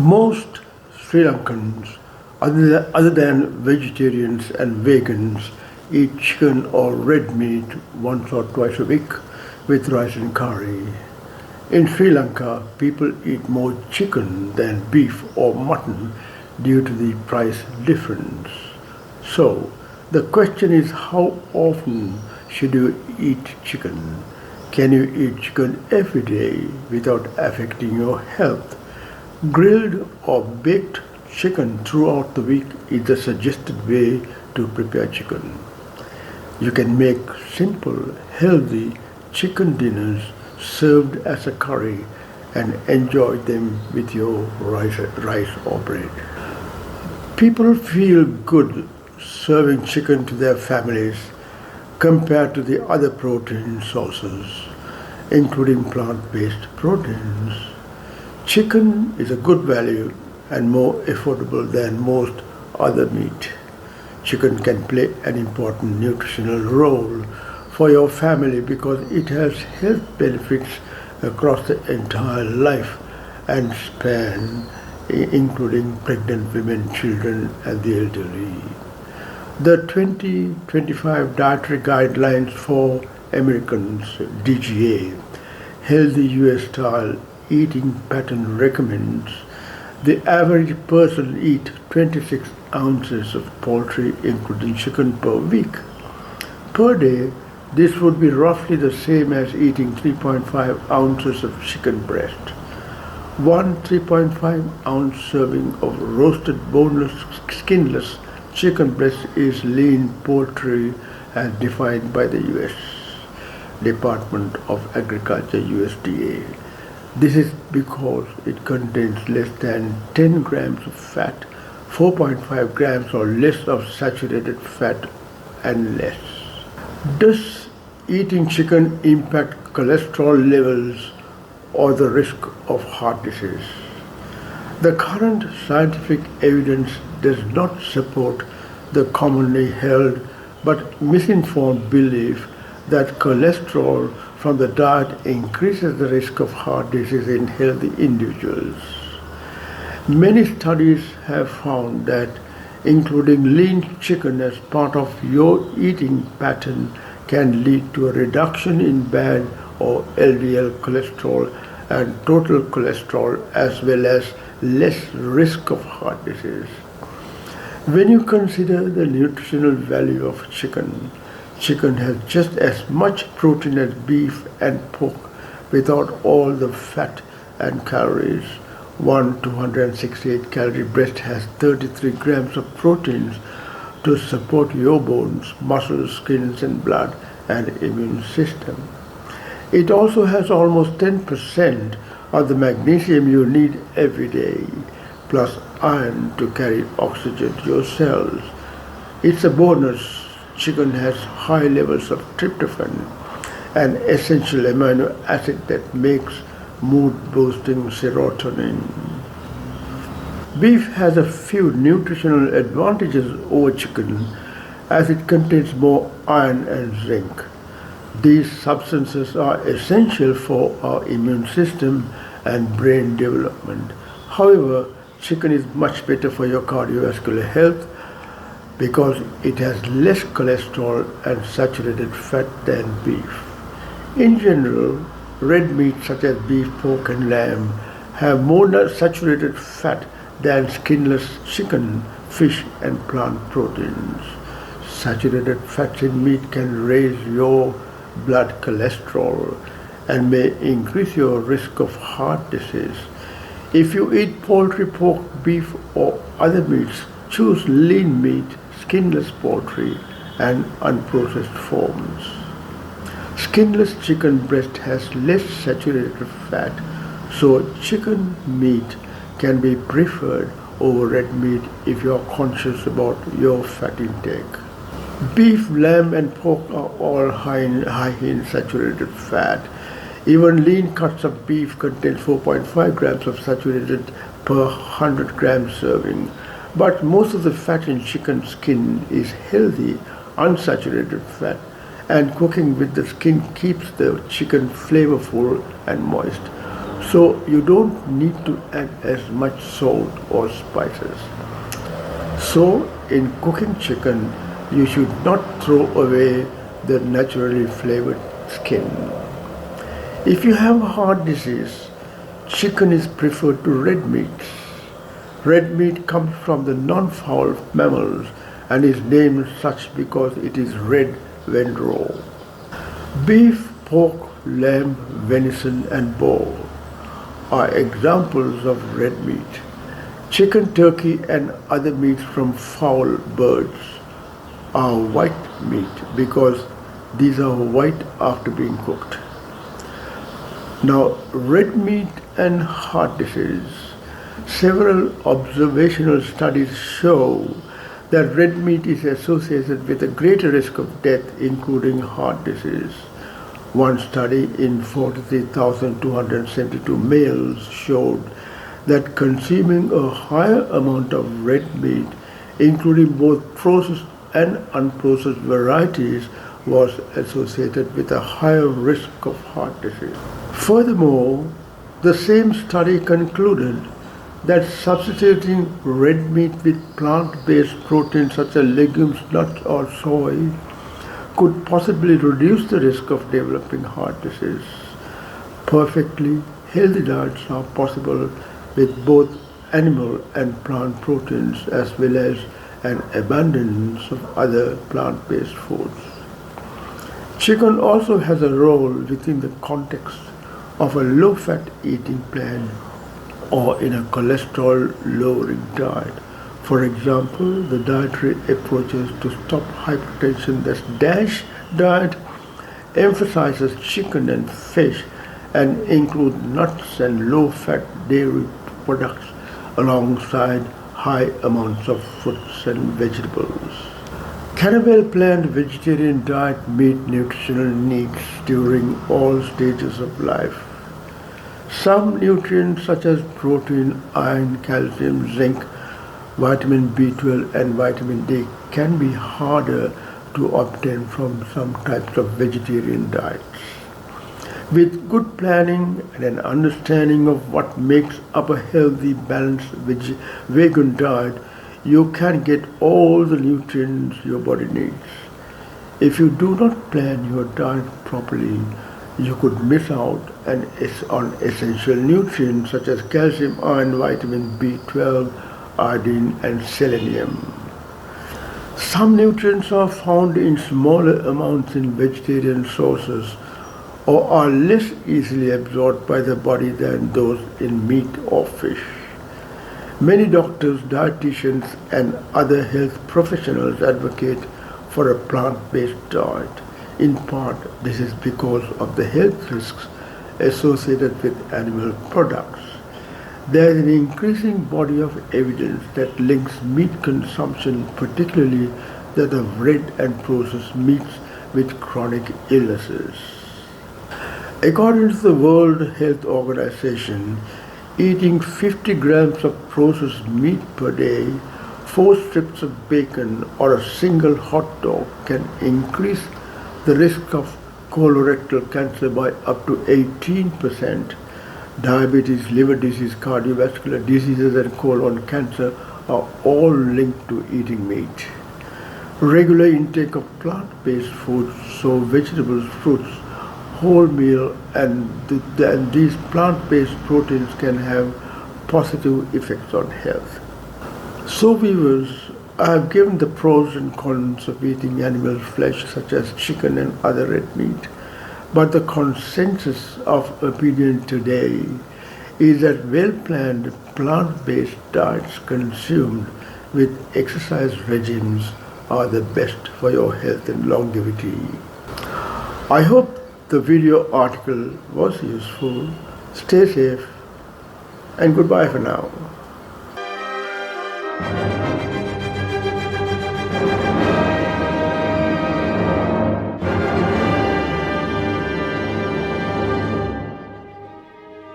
Most Sri Lankans, other than vegetarians and vegans, eat chicken or red meat once or twice a week with rice and curry. In Sri Lanka, people eat more chicken than beef or mutton due to the price difference. So, the question is, how often should you eat chicken? Can you eat chicken every day without affecting your health? Grilled or baked chicken throughout the week is the suggested way to prepare chicken. You can make simple, healthy chicken dinners served as a curry and enjoy them with your rice or bread. People feel good serving chicken to their families compared to the other protein sources, including plant-based proteins. Chicken is a good value and more affordable than most other meat. Chicken can play an important nutritional role for your family because it has health benefits across the entire life and span, including pregnant women, children, and the elderly. The 2025 Dietary Guidelines for Americans, DGA, Healthy US Style Eating Pattern recommends the average person eat 26 ounces of poultry, including chicken, per week. Per day, this would be roughly the same as eating 3.5 ounces of chicken breast. One 3.5-ounce serving of roasted, boneless, skinless chicken breast is lean poultry as defined by the U.S. Department of Agriculture, USDA. This is because it contains less than 10 grams of fat, 4.5 grams or less of saturated fat and less. Does eating chicken impact cholesterol levels or the risk of heart disease? The current scientific evidence does not support the commonly held but misinformed belief that cholesterol from the diet increases the risk of heart disease in healthy individuals. Many studies have found that including lean chicken as part of your eating pattern can lead to a reduction in bad or LDL cholesterol and total cholesterol, as well as less risk of heart disease. When you consider the nutritional value of chicken, chicken has just as much protein as beef and pork without all the fat and calories. One 268 calorie breast has 33 grams of proteins to support your bones, muscles, skins and blood and immune system. It also has almost 10% of the magnesium you need every day, plus iron to carry oxygen to your cells. It's a bonus. Chicken has high levels of tryptophan, an essential amino acid that makes mood-boosting serotonin. Beef has a few nutritional advantages over chicken as it contains more iron and zinc. These substances are essential for our immune system and brain development. However, chicken is much better for your cardiovascular health because it has less cholesterol and saturated fat than beef. In general, red meat such as beef, pork and lamb have more saturated fat than skinless chicken, fish and plant proteins. Saturated fats in meat can raise your blood cholesterol and may increase your risk of heart disease. If you eat poultry, pork, beef or other meats, choose lean meat, skinless poultry and unprocessed forms. Skinless chicken breast has less saturated fat, so chicken meat can be preferred over red meat if you are conscious about your fat intake. Beef, lamb and pork are all high in saturated fat. Even lean cuts of beef contain 4.5 grams of saturated per 100 grams serving. But most of the fat in chicken skin is healthy, unsaturated fat, and cooking with the skin keeps the chicken flavorful and moist. so you don't need to add as much salt or spices. So in cooking chicken, you should not throw away the naturally flavored skin. If you have heart disease, chicken is preferred to red meats. Red meat comes from the non-fowl mammals and is named such because it is red when raw. Beef, pork, lamb, venison and boar are examples of red meat. Chicken, turkey and other meats from fowl birds are white meat because these are white after being cooked. Now, red meat and heart disease. Several observational studies show that red meat is associated with a greater risk of death, including heart disease. One study in 43,272 males showed that consuming a higher amount of red meat, including both processed and unprocessed varieties, was associated with a higher risk of heart disease. Furthermore, the same study concluded that substituting red meat with plant-based proteins such as legumes, nuts or soy could possibly reduce the risk of developing heart disease. Perfectly healthy diets are possible with both animal and plant proteins as well as an abundance of other plant-based foods. Chicken also has a role within the context of a low-fat eating plan or in a cholesterol-lowering diet. For example, the dietary approaches to stop hypertension, that's DASH diet, emphasizes chicken and fish and include nuts and low-fat dairy products alongside high amounts of fruits and vegetables. Cannibal planned vegetarian diet meet nutritional needs during all stages of life. Some nutrients such as protein, iron, calcium, zinc, vitamin B12 and vitamin D can be harder to obtain from some types of vegetarian diets. With good planning and an understanding of what makes up a healthy, balanced vegan diet, you can get all the nutrients your body needs. If you do not plan your diet properly, you could miss out on essential nutrients such as calcium, iron, vitamin B12, iodine and selenium. Some nutrients are found in smaller amounts in vegetarian sources or are less easily absorbed by the body than those in meat or fish. Many doctors, dietitians and other health professionals advocate for a plant-based diet. In part, this is because of the health risks associated with animal products. There is an increasing body of evidence that links meat consumption, particularly that of red and processed meats, with chronic illnesses. According to the World Health Organization, eating 50 grams of processed meat per day, 4 strips of bacon or a single hot dog can increase the risk of colorectal cancer by up to 18%. Diabetes, liver disease, cardiovascular diseases and colon cancer are all linked to eating meat. Regular intake of plant-based foods, so vegetables, fruits, wholemeal and these plant-based proteins can have positive effects on health. So viewers, I have given the pros and cons of eating animal flesh such as chicken and other red meat. But the consensus of opinion today is that well-planned plant-based diets consumed with exercise regimes are the best for your health and longevity. I hope the video article was useful. Stay safe and goodbye for now.